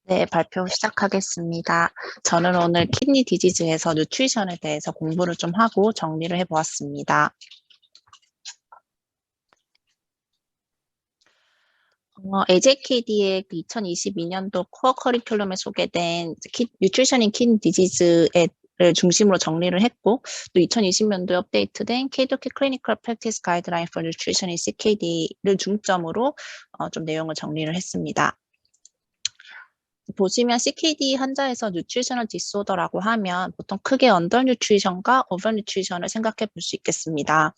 네, 발표 시작하겠습니다. 저는 오늘 키드니 디지즈에서 뉴트리션에 대해서 공부를 좀 하고 정리를 해보았습니다. AJKD의 2022년도 코어 커리큘럼에 소개된 뉴트리션인 키드니 디지즈를 중심으로 정리를 했고, 또 2020년도에 업데이트된 KDOK 클리니컬 프랙티스 가이드라인 for Nutrition in CKD를 중점으로 좀 내용을 정리를 했습니다. 보시면 CKD 환자에서 뉴트리셔널 디스오더라고 하면 보통 크게 언더 뉴트리션과 오버 뉴트리션을 생각해 볼 수 있겠습니다.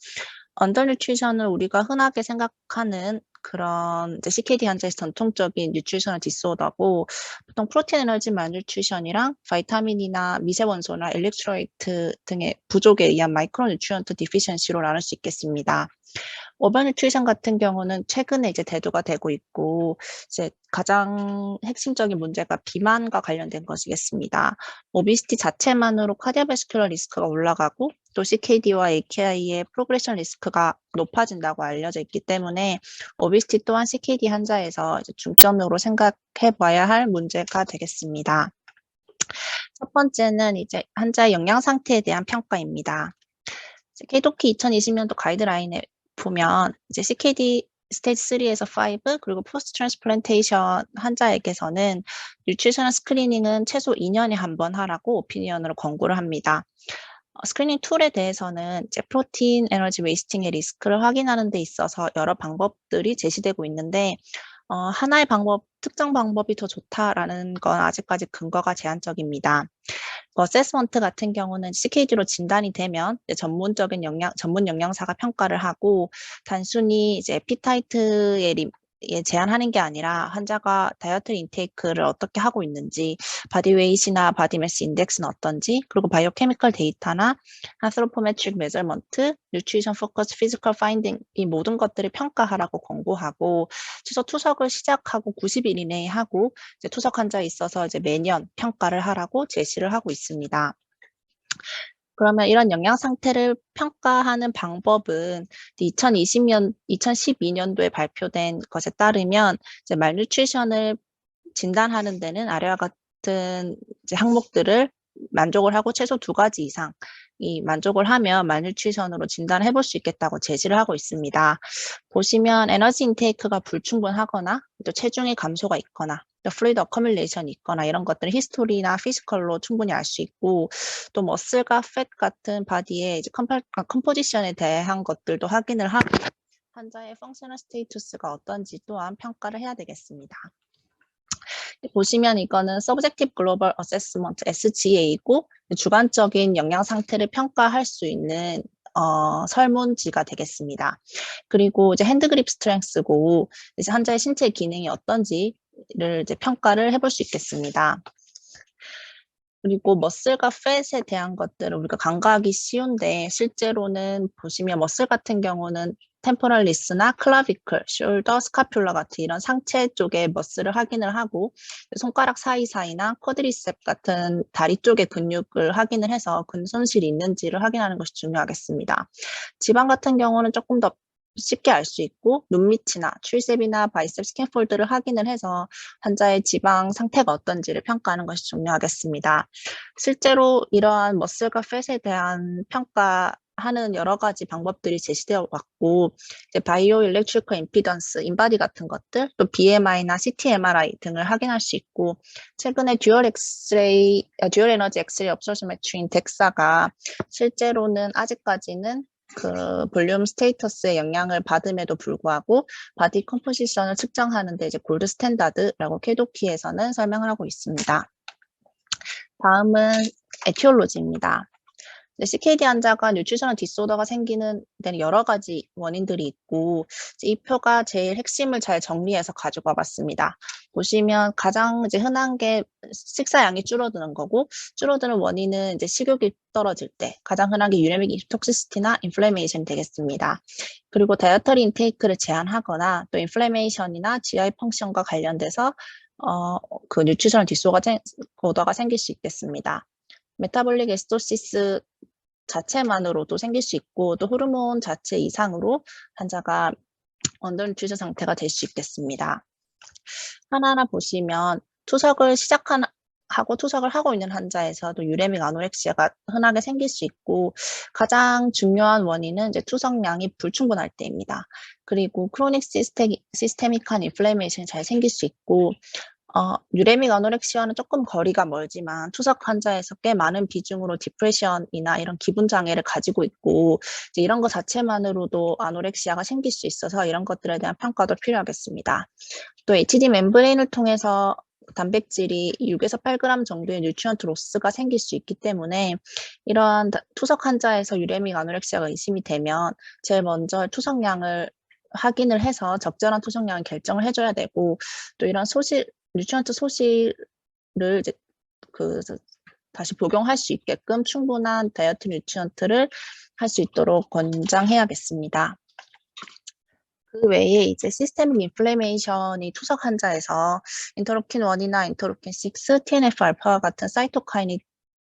언더 뉴트리션을 우리가 흔하게 생각하는 그런 이제 CKD 환자에서 전통적인 뉴트리셔널 디스오더고, 보통 프로틴 에너지 말뉴트리션이랑 바이타민이나 미세원소나 일렉트로이트 등의 부족에 의한 마이크로 뉴트리언트 디피션시로 나눌 수 있겠습니다. 오버 뉴트리션 같은 경우는 최근에 이제 대두가 되고 있고, 이제 가장 핵심적인 문제가 비만과 관련된 것이겠습니다. 오비시티 자체만으로 카디오베스큘러 리스크가 올라가고, 또 CKD와 AKI의 프로그레션 리스크가 높아진다고 알려져 있기 때문에 오비시티 또한 CKD 환자에서 이제 중점으로 생각해 봐야 할 문제가 되겠습니다. 첫 번째는 이제 환자의 영양 상태에 대한 평가입니다. KDOK 2020년도 가이드라인에 보면 이제 CKD 스테이지 3에서 5 그리고 포스트 트랜스플란테이션 환자에게서는 뉴트리셔널 스크리닝은 최소 2년에 한 번 하라고 오피니언으로 권고를 합니다. 스크리닝 툴에 대해서는 이제 프로틴 에너지 웨이스팅의 리스크를 확인하는 데 있어서 여러 방법들이 제시되고 있는데, 하나의 특정 방법이 더 좋다라는 건 아직까지 근거가 제한적입니다. 어세스먼트 같은 경우는 CKD로 진단이 되면 전문 영양사가 평가를 하고, 단순히 이제 에피타이트에 제한하는 게 아니라 환자가 다이어트리 인테이크를 어떻게 하고 있는지, 바디웨이트나 바디매스 인덱스는 어떤지, 그리고 바이오케미컬 데이터나 안스로포메트릭 메저먼트, 뉴트리션 포커스 피지컬 파인딩, 이 모든 것들을 평가하라고 권고하고, 최소 투석을 시작하고 90일 이내에 하고, 이제 투석 환자에 있어서 이제 매년 평가를 하라고 제시를 하고 있습니다. 그러면 이런 영양 상태를 평가하는 방법은 2012년도에 발표된 것에 따르면 이제 말뉴트리션을 진단하는 데는 아래와 같은 이제 항목들을 만족을 하고 최소 2가지 이상 이 만족을 하면 말뉴트리션으로 진단해 볼 수 있겠다고 제시를 하고 있습니다. 보시면 에너지 인테이크가 불충분하거나 또 체중의 감소가 있거나 또 플루이드 어커뮬레이션이 있거나 이런 것들은 히스토리나 피지컬로 충분히 알 수 있고, 또 머슬과 팻 같은 바디의 이제 컴포지션에 대한 것들도 확인을 하고 환자의 펑셔널 스테이투스가 어떤지 또한 평가를 해야 되겠습니다. 보시면 이거는 Subjective Global Assessment SGA이고 주관적인 영양 상태를 평가할 수 있는 설문지가 되겠습니다. 그리고 이제 핸드그립 스트렝스고 이제 환자의 신체 기능이 어떤지를 이제 평가를 해볼 수 있겠습니다. 그리고 머슬과 팻에 대한 것들을 우리가 간과하기 쉬운데, 실제로는 보시면 머슬 같은 경우는 템포럴리스나 클라비클, 숄더, 스카퓰라 같은 이런 상체 쪽의 머슬을 확인을 하고, 손가락 사이사이나 쿼드리셉 같은 다리 쪽의 근육을 확인을 해서 근손실이 있는지를 확인하는 것이 중요하겠습니다. 지방 같은 경우는 조금 더 쉽게 알 수 있고, 눈밑이나 트리셉이나 바이셉 스캔폴드를 확인을 해서 환자의 지방 상태가 어떤지를 평가하는 것이 중요하겠습니다. 실제로 이러한 머슬과 팻에 대한 평가하는 여러 가지 방법들이 제시되어 왔고, 이제 바이오 일렉트리컬 임피던스, 인바디 같은 것들, 또 BMI나 CT MRI 등을 확인할 수 있고, 최근에 듀얼 에너지 엑스레이 업소시메트리인 덱사가 실제로는 아직까지는 그 볼륨 스테이터스의 영향을 받음에도 불구하고 바디 컴포지션을 측정하는 데 이제 골드 스탠다드라고 KDOK에서는 설명을 하고 있습니다. 다음은 에티올로지입니다. CKD 환자가 뉴트리셔널 디스오더가 생기는 데는 여러 가지 원인들이 있고, 이 표가 제일 핵심을 잘 정리해서 가지고 와봤습니다. 보시면 가장 이제 흔한 게 식사량이 줄어드는 거고, 줄어드는 원인은 이제 식욕이 떨어질 때 가장 흔한 게 유레믹 톡시시티나 인플레메이션이 되겠습니다. 그리고 다이어터리 인테이크를 제한하거나 또 인플레메이션이나 GI 펑션과 관련돼서 그 뉴트리셔널 디스오더가 생길 수 있겠습니다. 메타볼릭 에스토시스 자체만으로도 생길 수 있고, 또 호르몬 자체 이상으로 환자가 언더 뉴트리션 상태가 될 수 있겠습니다. 하나하나 보시면 투석을 하고 투석을 하고 있는 환자에서도 유레믹 아노렉시아가 흔하게 생길 수 있고, 가장 중요한 원인은 이제 투석량이 불충분할 때입니다. 그리고 크로닉 시스테믹한 인플레이메이션이 잘 생길 수 있고, 유레믹 아노렉시아는 조금 거리가 멀지만 투석 환자에서 꽤 많은 비중으로 디프레션이나 이런 기분 장애를 가지고 있고, 이제 이런 것 자체만으로도 아노렉시아가 생길 수 있어서 이런 것들에 대한 평가도 필요하겠습니다. 또 HD 멤브레인을 통해서 단백질이 6에서 8g 정도의 뉴트리언트 로스가 생길 수 있기 때문에 이러한 투석 환자에서 유레믹 아노렉시아가 의심이 되면 제일 먼저 투석량을 확인을 해서 적절한 투석량을 결정을 해줘야 되고, 또 이런 뉴트리언트 소실을 이제 다시 복용할 수 있게끔 충분한 다이어트 뉴트리언트를 할 수 있도록 권장해야겠습니다. 그 외에 이제 시스테믹 인플레이메이션이 투석 환자에서 인터루킨 1이나 인터루킨 6, TNF-알파와 같은 사이토카인이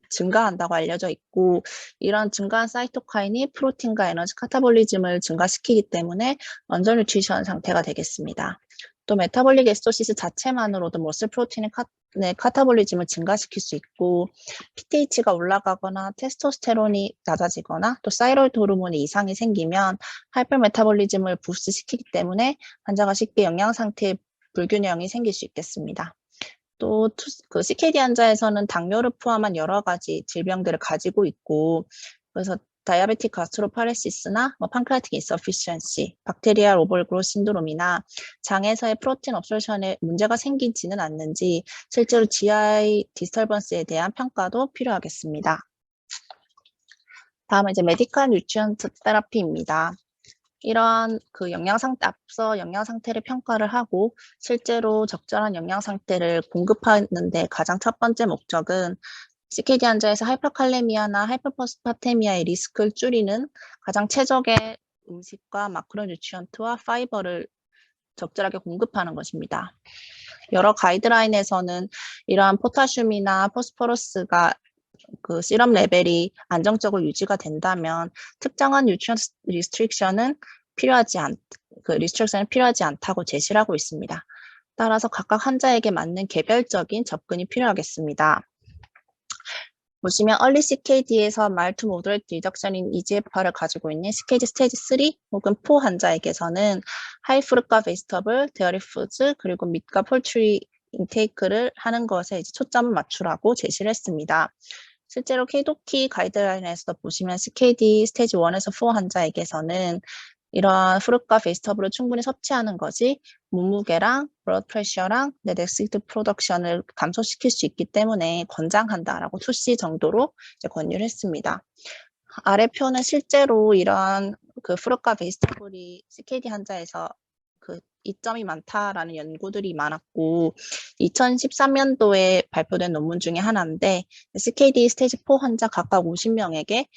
증가한다고 알려져 있고, 이런 증가한 사이토카인이 프로틴과 에너지 카타볼리즘을 증가시키기 때문에 언저 뉴트리션 상태가 되겠습니다. 또 메타볼릭 에스토시스 자체만으로도 머슬 프로틴의 카타볼리즘을 증가시킬 수 있고, PTH가 올라가거나 테스토스테론이 낮아지거나 또 사이로이드 호르몬의 이상이 생기면 하이퍼메타볼리즘을 부스트시키기 때문에 환자가 쉽게 영양 상태의 불균형이 생길 수 있겠습니다. 또 그 CKD 환자에서는 당뇨를 포함한 여러 가지 질병들을 가지고 있고, 그래서 다이아베틱 가스트로파레시스나 판크레아틱 인서피션시, 박테리아 오버그로 신드롬이나 장에서의 프로틴 업소션에 문제가 생기지는 않는지 실제로 GI 디스터번스에 대한 평가도 필요하겠습니다. 다음은 이제 메디컬 뉴트리언트 테라피입니다. 이러한 앞서 영양 상태를 평가를 하고 실제로 적절한 영양 상태를 공급하는 데 가장 첫 번째 목적은 CKD 환자에서 하이퍼칼레미아나 하이퍼포스파테미아의 리스크를 줄이는 가장 최적의 음식과 마크로 뉴트리언트와 파이버를 적절하게 공급하는 것입니다. 여러 가이드라인에서는 이러한 포타슘이나 포스포러스가 시럼 레벨이 안정적으로 유지가 된다면 특정한 뉴트리언트 리스트릭션은 필요하지 않다고 제시를 하고 있습니다. 따라서 각각 환자에게 맞는 개별적인 접근이 필요하겠습니다. 보시면 얼리 CKD에서 마일드 투 모더레이트 리덕션인 EGFR을 가지고 있는 CKD 스테이지 3 혹은 4 환자에게서는 하이 프루트과 베지터블, 데어리 푸드, 그리고 밑과 폴트리 인테이크를 하는 것에 이제 초점을 맞추라고 제시를 했습니다. 실제로 KDOKI 가이드라인에서도 보시면 CKD 스테이지 1에서 4 환자에게서는 이러한 프루트과 베지터블을 충분히 섭취하는 것이 몸무게랑 블러드 프레셔랑 넥시드 프로덕션을 감소시킬 수 있기 때문에 권장한다라고 2C 정도로 이제 권유를 했습니다. 아래 표는 실제로 이러한 프루트과 베지터블이 CKD 환자에서 이점이 많다라는 연구들이 많았고 2013년도에 발표된 논문 중에 하나인데 CKD 스테이지 4 환자 각각 50명에게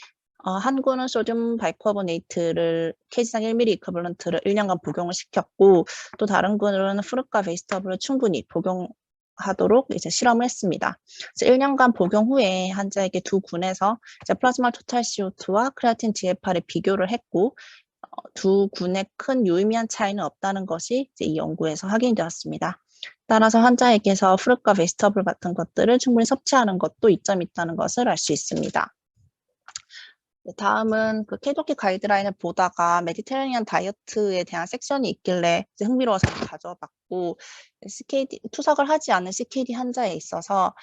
한 군은 소듐 바이카보네이트를 kg당 1ml 이퀄리런트를 1년간 복용을 시켰고 또 다른 군은 프루트과 베지터블을 충분히 복용하도록 이제 실험을 했습니다. 그래서 1년간 복용 후에 환자에게 두 군에서 이제 플라즈마 토탈 CO2와 크레아틴 GFR을 비교를 했고 두 군의 큰 유의미한 차이는 없다는 것이 이제 이 연구에서 확인되었습니다. 따라서 환자에게서 프루트과 베지터블 같은 것들을 충분히 섭취하는 것도 이점이 있다는 것을 알 수 있습니다. 다음은 KDOKI 가이드라인을 보다가 메디테라니안 다이어트에 대한 섹션이 있길래 흥미로워서 가져봤고 투석을 하지 않은 CKD 환자에 있어서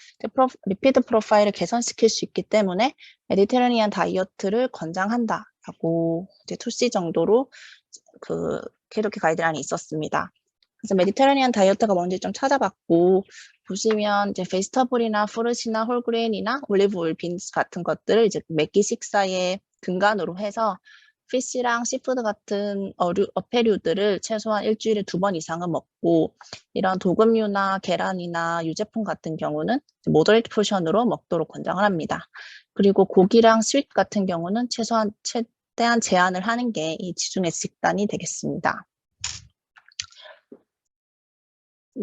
리피드 프로파일을 개선시킬 수 있기 때문에 메디테라니안 다이어트를 권장한다라고 이제 2C 정도로 KDOKI 가이드라인이 있었습니다. 그래서 메디테라니안 다이어트가 뭔지 좀 찾아봤고 보시면 이제 베지터블이나 프루트나 홀그레인이나 올리브 오일, 빈스 같은 것들을 이제 매끼 식사의 근간으로 해서 피쉬랑 시푸드 같은 어패류들을 최소한 일주일에 2번 이상은 먹고 이런 도금류나 계란이나 유제품 같은 경우는 모더레이트 포션으로 먹도록 권장을 합니다. 그리고 고기랑 스윗 같은 경우는 최대한 제한을 하는 게 이 지중해 식단이 되겠습니다.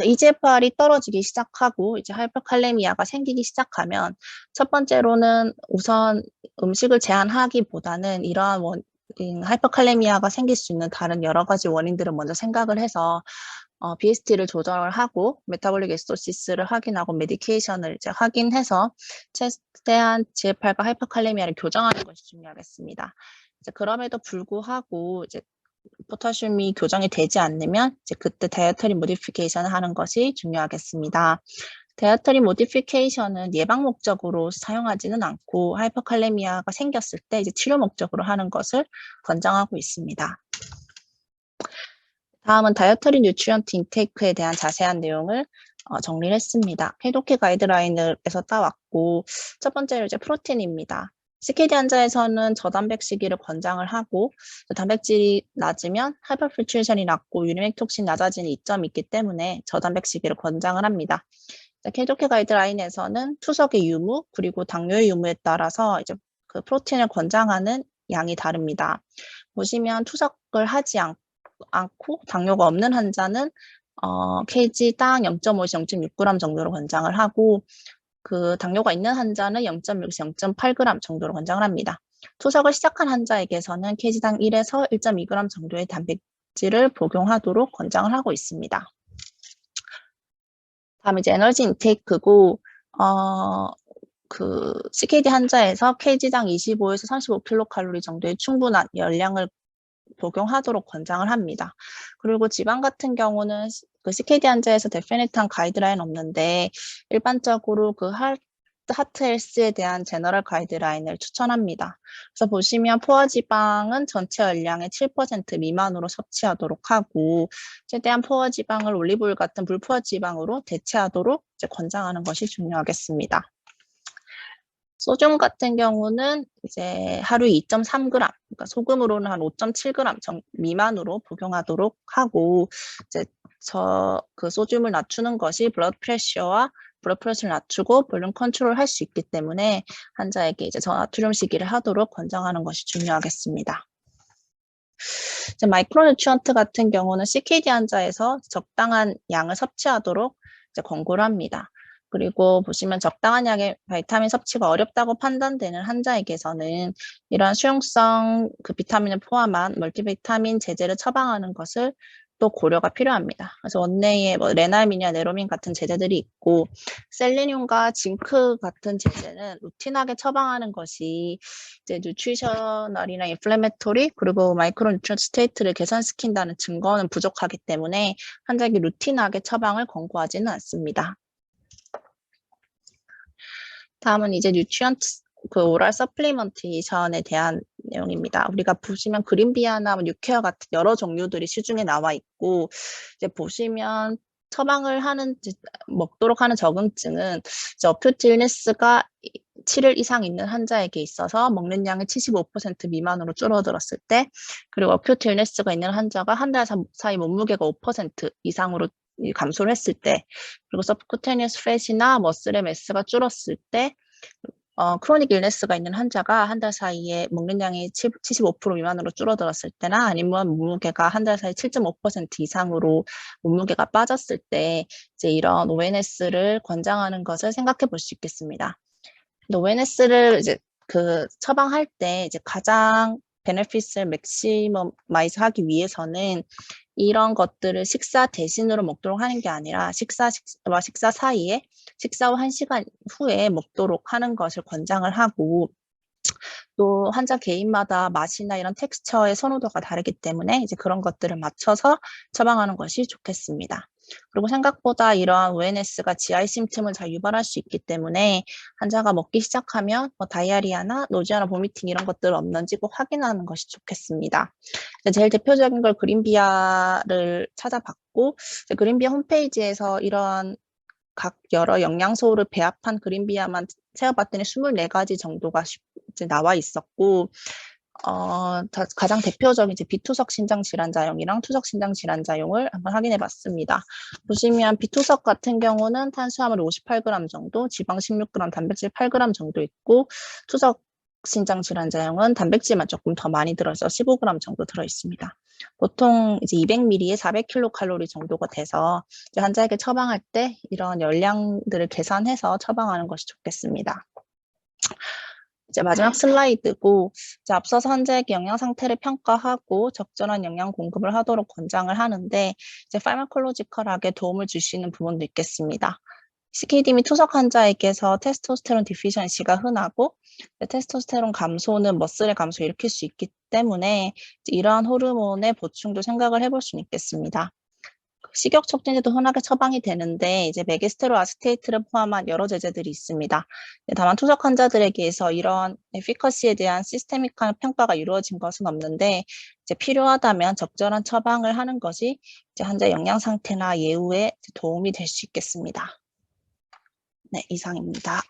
EGFR이 떨어지기 시작하고 이제 하이퍼칼레미아가 생기기 시작하면 첫 번째로는 우선 음식을 제한하기보다는 이러한 하이퍼칼레미아가 생길 수 있는 다른 여러 가지 원인들을 먼저 생각을 해서 BST를 조절을 하고 메타볼릭 에시도시스를 확인하고 메디케이션을 이제 확인해서 최대한 GFR과 하이퍼칼레미아를 교정하는 것이 중요하겠습니다. 이제 그럼에도 불구하고 이제 포타슘이 교정이 되지 않으면 이제 그때 다이어터리 모디피케이션을 하는 것이 중요하겠습니다. 다이어터리 모디피케이션은 예방 목적으로 사용하지는 않고 하이퍼칼레미아가 생겼을 때 이제 치료 목적으로 하는 것을 권장하고 있습니다. 다음은 다이어터리 뉴트리언트 인테이크에 대한 자세한 내용을 정리를 했습니다. 해독기 가이드라인에서 따왔고 첫 번째로 이제 프로틴입니다. CKD 환자에서는 저단백 시기를 권장을 하고 단백질이 낮으면 하이퍼필트레이션이 낮고 유리맥 톡신 낮아지는 이점이 있기 때문에 저단백 시기를 권장을 합니다. 해독기 가이드라인에서는 투석의 유무 그리고 당뇨의 유무에 따라서 이제 그 프로틴을 권장하는 양이 다릅니다. 보시면 투석을 하지 않고 당뇨가 없는 환자는 kg당 0.5에서 0.6g 정도로 권장을 하고 그 당뇨가 있는 환자는 0.6에서 0.8g 정도로 권장을 합니다. 투석을 시작한 환자에게서는 kg당 1에서 1.2g 정도의 단백질을 복용하도록 권장을 하고 있습니다. 다음 이제 에너지 인테이크고 그 CKD 환자에서 kg당 25에서 35kcal 정도의 충분한 열량을 복용하도록 권장을 합니다. 그리고 지방 같은 경우는 그 CKD 환자에서 데피니트한 가이드라인 없는데 일반적으로 그 하트 헬스에 대한 제너럴 가이드라인을 추천합니다. 그래서 보시면 포화지방은 전체 열량의 7% 미만으로 섭취하도록 하고 최대한 포화지방을 올리브오일 같은 불포화지방으로 대체하도록 이제 권장하는 것이 중요하겠습니다. 소듐 같은 경우는 이제 하루에 2.3g, 그러니까 소금으로는 한 5.7g 미만으로 복용하도록 하고 이제 그 소듐을 낮추는 것이 블러드 프레셔를 낮추고 볼륨 컨트롤 할 수 있기 때문에 환자에게 이제 저나트륨 시기를 하도록 권장하는 것이 중요하겠습니다. 이제 마이크로뉴트리언트 같은 경우는 CKD 환자에서 적당한 양을 섭취하도록 이제 권고를 합니다. 그리고 보시면 적당한 양의 비타민 섭취가 어렵다고 판단되는 환자에게서는 이러한 수용성 그 비타민을 포함한 멀티비타민 제제를 처방하는 것을 또 고려가 필요합니다. 그래서 원내에 뭐 레날민이나 네로민 같은 제제들이 있고 셀레늄과 징크 같은 제제는 루틴하게 처방하는 것이 이제 뉴트리셔널이나 인플레메토리 그리고 마이크로뉴트리언트 스테이트를 개선시킨다는 증거는 부족하기 때문에 환자에게 루틴하게 처방을 권고하지는 않습니다. 다음은 이제 뉴트리언트 그 오랄 서플리먼테이션에 대한 내용입니다. 우리가 보시면 그린비아나 뉴케어 같은 여러 종류들이 시중에 나와 있고 이제 보시면 처방을 하는 먹도록 하는 적응증은 어큐트 일니스가 7일 이상 있는 환자에게 있어서 먹는 양이 75% 미만으로 줄어들었을 때 그리고 어큐트 일니스가 있는 환자가 한 달 사이 몸무게가 5% 이상으로 감소를 했을 때 그리고 서브쿠테니어스 팻이나 머슬의 매스가 줄었을 때 크로닉 일네스가 있는 환자가 한 달 사이에 먹는 양이 75% 미만으로 줄어들었을 때나 아니면 몸무게가 한 달 사이 7.5% 이상으로 몸무게가 빠졌을 때 이제 이런 ONS를 권장하는 것을 생각해 볼 수 있겠습니다. ONS를 이제 그 처방할 때 이제 가장 베네핏을 맥시머마이즈 하기 위해서는 이런 것들을 식사 대신으로 먹도록 하는 게 아니라 식사와 식사 사이에 식사 후 1시간 후에 먹도록 하는 것을 권장을 하고 또 환자 개인마다 맛이나 이런 텍스처의 선호도가 다르기 때문에 이제 그런 것들을 맞춰서 처방하는 것이 좋겠습니다. 그리고 생각보다 이러한 ONS가 GI 심틈을 잘 유발할 수 있기 때문에 환자가 먹기 시작하면 뭐 다이아리아나 노지아나 보미팅 이런 것들 없는지 꼭 확인하는 것이 좋겠습니다. 제일 대표적인 걸 그린비아를 찾아봤고 그린비아 홈페이지에서 이런 각 여러 영양소를 배합한 그린비아만 세어봤더니 24가지 정도가 이제 나와 있었고 가장 대표적인 이제 비투석 신장 질환자용이랑 투석 신장 질환자용을 한번 확인해 봤습니다. 보시면 비투석 같은 경우는 탄수화물 58g 정도, 지방 16g, 단백질 8g 정도 있고 투석 신장 질환자용은 단백질만 조금 더 많이 들어서 15g 정도 들어 있습니다. 보통 이제 200ml에 400kcal 정도가 돼서 이제 환자에게 처방할 때 이런 열량들을 계산해서 처방하는 것이 좋겠습니다. 이제 마지막 슬라이드고, 이제 앞서서 환자에게 영양 상태를 평가하고 적절한 영양 공급을 하도록 권장을 하는데, 이제 파르마콜로지컬하게 도움을 줄 수 있는 부분도 있겠습니다. CKD 및 투석 환자에게서 테스토스테론 디피션시가 흔하고, 테스토스테론 감소는 머슬의 감소를 일으킬 수 있기 때문에 이러한 호르몬의 보충도 생각을 해볼 수는 있겠습니다. 식욕 촉진제도 흔하게 처방이 되는데 이제 메게스테로 아스테이트를 포함한 여러 제제들이 있습니다. 다만 투석 환자들에게서 이런 에피커시에 대한 시스테믹한 평가가 이루어진 것은 없는데 이제 필요하다면 적절한 처방을 하는 것이 이제 환자 영양 상태나 예후에 도움이 될 수 있겠습니다. 네, 이상입니다.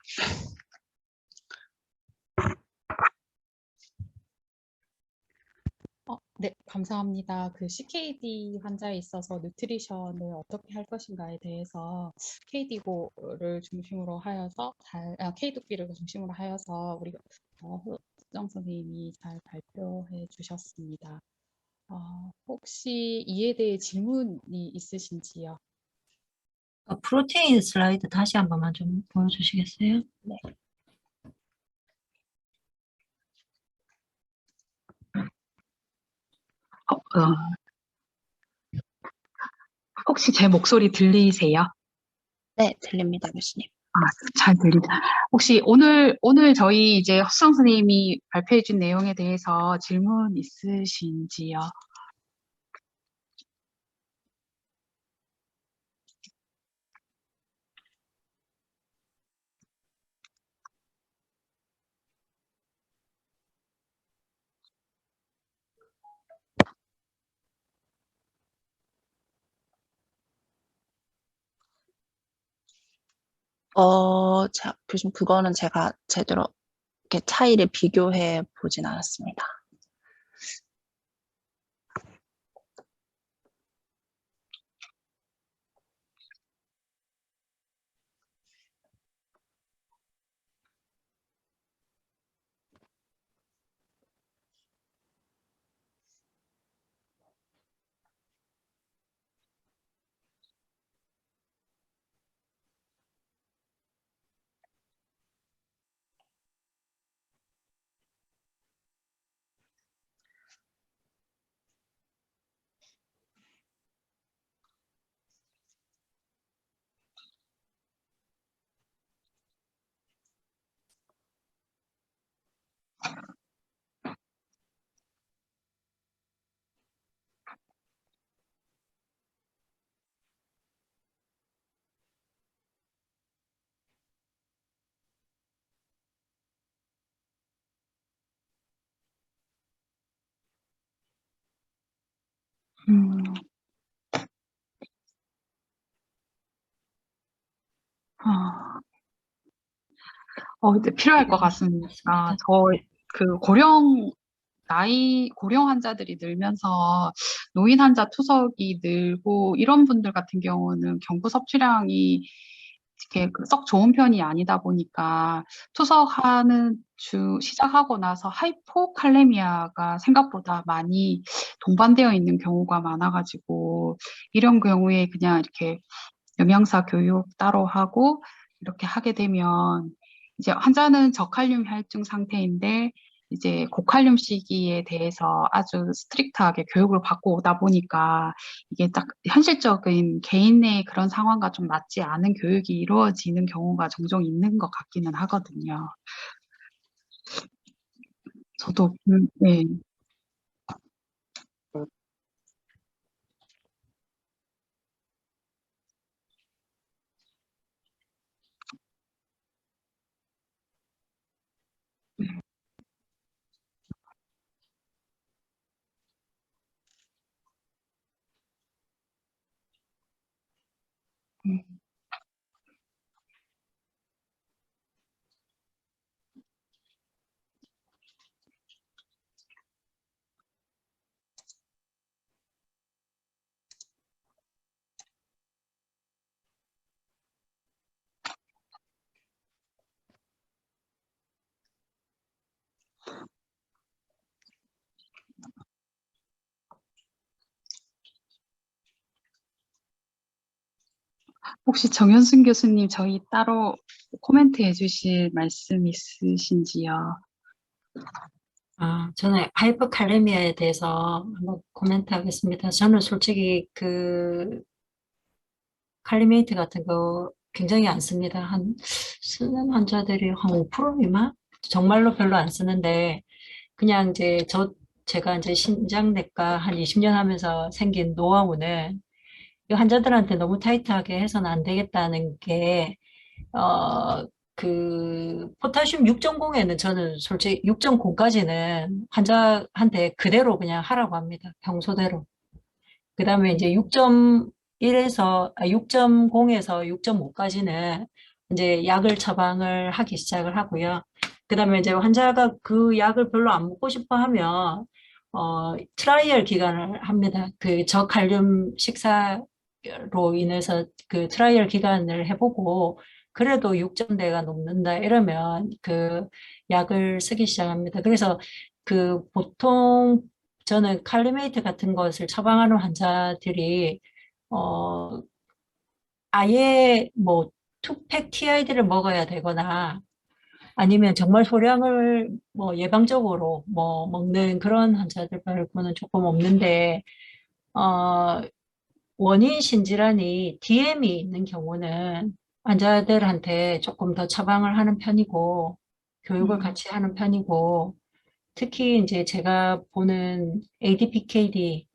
네, 감사합니다. 그 CKD 환자에 있어서 뉴트리션을 어떻게 할 것인가에 대해서 KD고를 중심으로 하여서 KD비를 중심으로 하여서 우리 수정 선생님이 잘 발표해 주셨습니다. 혹시 이에 대해 질문이 있으신지요? 프로테인 슬라이드 다시 한 번만 좀 보여주시겠어요? 네. 혹시 제 목소리 들리세요? 네, 들립니다, 교수님. 잘 들린다. 혹시 오늘 저희 이제 허수정 선생님이 발표해 준 내용에 대해서 질문 있으신지요? 교수님, 그거는 제가 제대로 이렇게 차이를 비교해 보진 않았습니다. 이제 필요할 것 같습니다. 고령 환자들이 늘면서 노인 환자 투석이 늘고 이런 분들 같은 경우는 경구 섭취량이 이렇게 썩 좋은 편이 아니다 보니까 투석하는 시작하고 나서 하이포칼레미아가 생각보다 많이 동반되어 있는 경우가 많아가지고 이런 경우에 그냥 이렇게 영양사 교육 따로 하고 이렇게 하게 되면 이제 환자는 저칼륨 혈증 상태인데 이제 고칼륨 시기에 대해서 아주 스트릭트하게 교육을 받고 오다 보니까 이게 딱 현실적인 개인의 그런 상황과 좀 맞지 않은 교육이 이루어지는 경우가 종종 있는 것 같기는 하거든요. 저도 네. 혹시 정현순 교수님 저희 따로 코멘트 해주실 말씀 있으신지요? 저는 하이퍼칼레미아에 대해서 한번 코멘트 하겠습니다. 저는 솔직히 그 칼리메이트 같은 거 굉장히 안 씁니다. 쓰는 환자들이 한 5% 미만? 정말로 별로 안 쓰는데, 그냥 이제 제가 이제 신장내과 한 20년 하면서 생긴 노하우는 이 환자들한테 너무 타이트하게 해서는 안 되겠다는 게, 어, 포타슘 6.0에는 저는 솔직히 6.0까지는 환자한테 그대로 그냥 하라고 합니다. 평소대로. 그 다음에 이제 6.0에서 6.5까지는 이제 약을 처방을 하기 시작을 하고요. 그 다음에 이제 환자가 그 약을 별로 안 먹고 싶어 하면, 트라이얼 기간을 합니다. 그 저칼륨 식사로 인해서 그 트라이얼 기간을 해보고, 그래도 6점대가 넘는다 이러면 그 약을 쓰기 시작합니다. 그래서 보통 저는 칼리메이트 같은 것을 처방하는 환자들이 어 아예 뭐 투팩 TID를 먹어야 되거나 아니면 정말 소량을 뭐 예방적으로 뭐 먹는 그런 환자들 말고는 조금 없는데 어 원인 신질환이 DM이 있는 경우는 환자들한테 조금 더 처방을 하는 편이고 교육을 같이 하는 편이고 특히 이제 제가 보는 ADPKD와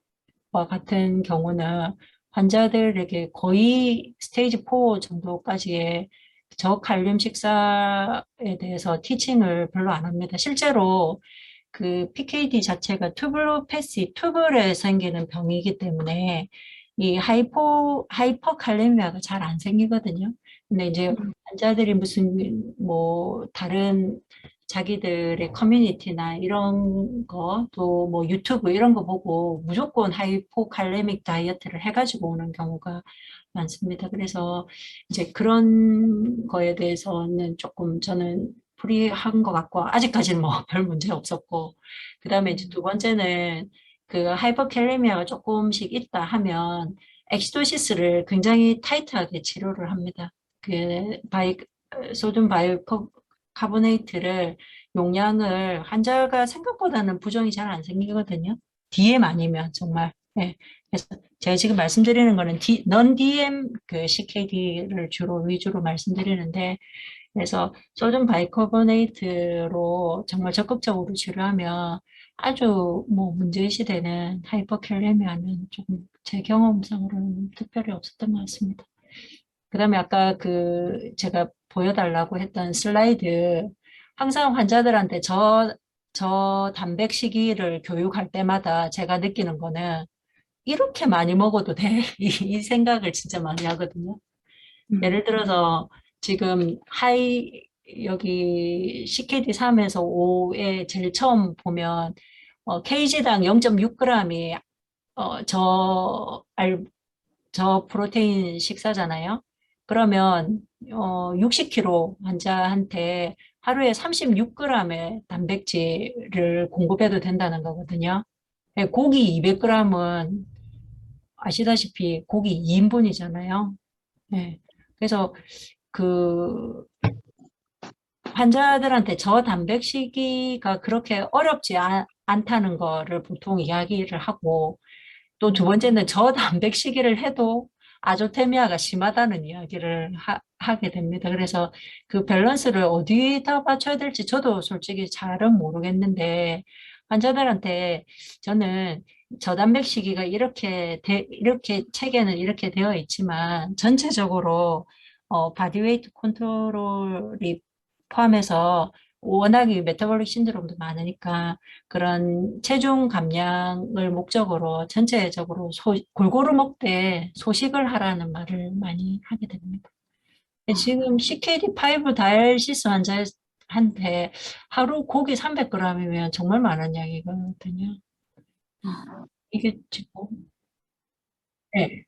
같은 경우는 환자들에게 거의 스테이지 4 정도까지의 저칼륨 식사에 대해서 티칭을 별로 안 합니다. 실제로 그 PKD 자체가 튜블로패시, 튜블에 생기는 병이기 때문에 이 하이퍼칼레미아가 잘 안 생기거든요. 근데 이제 환자들이 무슨 뭐 다른 자기들의 커뮤니티나 이런 거, 또 뭐 유튜브 이런 거 보고 무조건 하이포칼레믹 다이어트를 해가지고 오는 경우가 많습니다. 그래서 이제 그런 거에 대해서는 조금 저는 프리한 것 같고, 아직까지는 뭐 별 문제 없었고, 그 다음에 이제 두 번째는 그 하이퍼칼레미아가 조금씩 있다 하면 엑시도시스를 굉장히 타이트하게 치료를 합니다. 소듐 바이카보네이트를 용량을 환자가 생각보다는 부종이 잘 안 생기거든요. DM 아니면 정말. 예. 그래서 제가 지금 말씀드리는 거는 넌 DM 그 CKD를 주로 위주로 말씀드리는데 그래서 소듐 바이카보네이트로 정말 적극적으로 치료하면 아주 뭐 문제시되는 하이퍼칼레미아는 조금 제 경험상으로는 특별히 없었던 것 같습니다. 그다음에 아까 제가 보여달라고 했던 슬라이드 항상 환자들한테 저 단백 시기를 교육할 때마다 제가 느끼는 거는 이렇게 많이 먹어도 돼. 이 생각을 진짜 많이 하거든요. 예를 들어서 지금 여기 CKD3에서 5에 제일 처음 보면 kg당 0.6g이 저 프로테인 식사잖아요. 그러면 60kg 환자한테 하루에 36g의 단백질을 공급해도 된다는 거거든요. 고기 200g은 아시다시피 고기 2인분이잖아요. 네. 그래서 그 환자들한테 저단백식이가 그렇게 어렵지 않다는 거를 보통 이야기를 하고 또 두 번째는 저단백식이를 해도 아조테미아가 심하다는 이야기를 하게 됩니다. 그래서 그 밸런스를 어디다 맞춰야 될지 저도 솔직히 잘은 모르겠는데 환자들한테 저는 저단백식이가 이렇게 책에는 이렇게 되어 있지만 전체적으로 바디웨이트 컨트롤이 포함해서 워낙에 메타볼릭 신드롬도 많으니까 그런 체중 감량을 목적으로 전체적으로 골고루 먹되 소식을 하라는 말을 많이 하게 됩니다. 지금 CKD5 다이알시스 환자한테 하루 고기 300g이면 정말 많은 양이거든요. 이게 지금 네.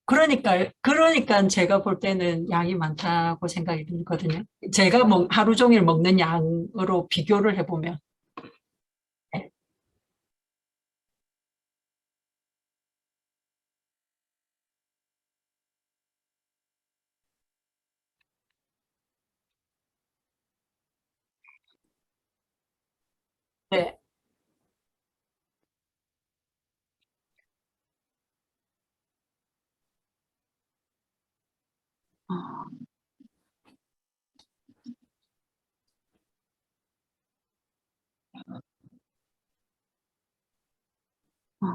그러니까 제가 볼 때는 양이 많다고 생각이 들거든요. 제가 하루 종일 먹는 양으로 비교를 해보면. 네.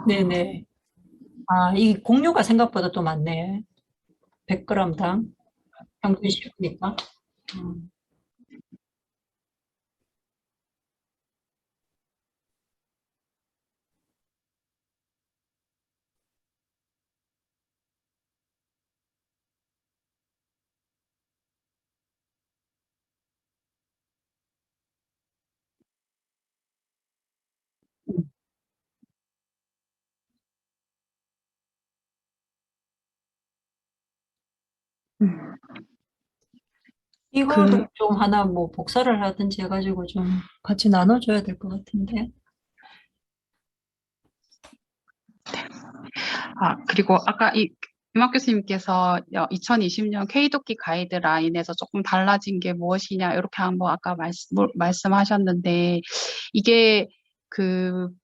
네네. 아, 이 공유가 생각보다 또 많네. 100g당 평균 10이니까. 이거를 좀 하나 뭐 복사를 하든지 해가지고 좀 같이 나눠줘야 될 것 같은데. 그리고 아까 김학 교수님께서 2020년 K도끼 가이드라인에서 조금 달라진 게 무엇이냐 이렇게 한번 아까 말씀하셨는데 이게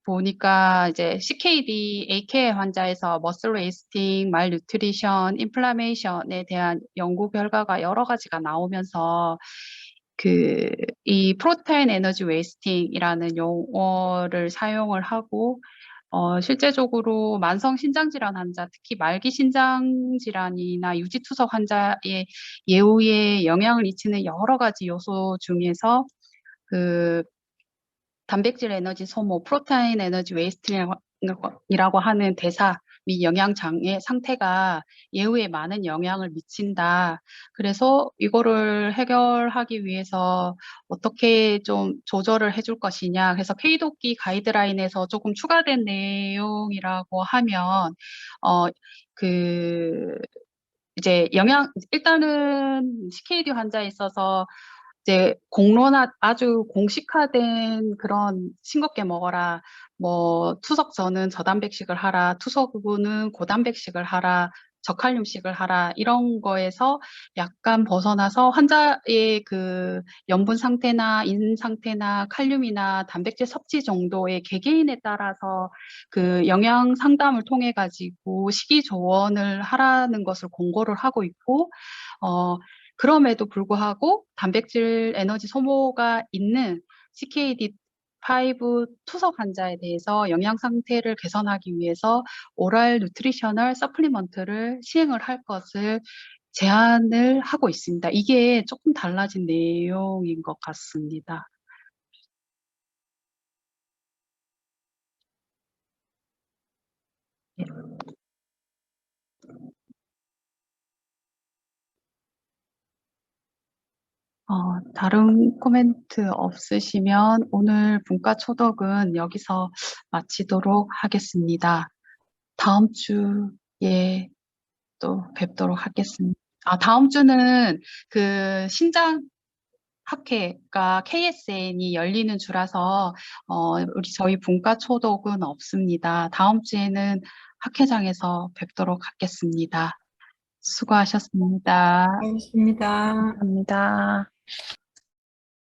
보니까 이제 CKD, AK 환자에서 머슬 웨이스팅, 말 뉴트리션, 인플라메이션에 대한 연구 결과가 여러 가지가 나오면서 이 프로테인 에너지 웨이스팅이라는 용어를 사용을 하고 실제적으로 만성 신장 질환 환자, 특히 말기 신장 질환이나 유지투석 환자의 예후에 영향을 미치는 여러 가지 요소 중에서 단백질 에너지 소모, 프로테인 에너지 웨이스팅이라고 하는 대사 및 영양 장애 상태가 예후에 많은 영향을 미친다. 그래서 이거를 해결하기 위해서 어떻게 좀 조절을 해줄 것이냐. 그래서 K도끼 가이드라인에서 조금 추가된 내용이라고 하면 이제 일단은 CKD 환자에 있어서 이제 아주 공식화된 그런 싱겁게 먹어라. 뭐 투석 전은 저단백식을 하라. 투석 후는 고단백식을 하라. 저칼륨식을 하라. 이런 거에서 약간 벗어나서 환자의 염분 상태나 인 상태나 칼륨이나 단백질 섭취 정도의 개개인에 따라서 영양 상담을 통해 가지고 식이 조언을 하라는 것을 공고를 하고 있고 그럼에도 불구하고 단백질 에너지 소모가 있는 CKD5 투석 환자에 대해서 영양 상태를 개선하기 위해서 오랄 뉴트리셔널 서플리먼트를 시행을 할 것을 제안을 하고 있습니다. 이게 조금 달라진 내용인 것 같습니다. 다른 코멘트 없으시면 오늘 분과 초덕은 여기서 마치도록 하겠습니다. 다음 주에 또 뵙도록 하겠습니다. 다음 주는 신장 학회가 KSN이 열리는 주라서 저희 분과 초독은 없습니다. 다음 주에는 학회장에서 뵙도록 하겠습니다. 수고하셨습니다. 알겠습니다. 감사합니다.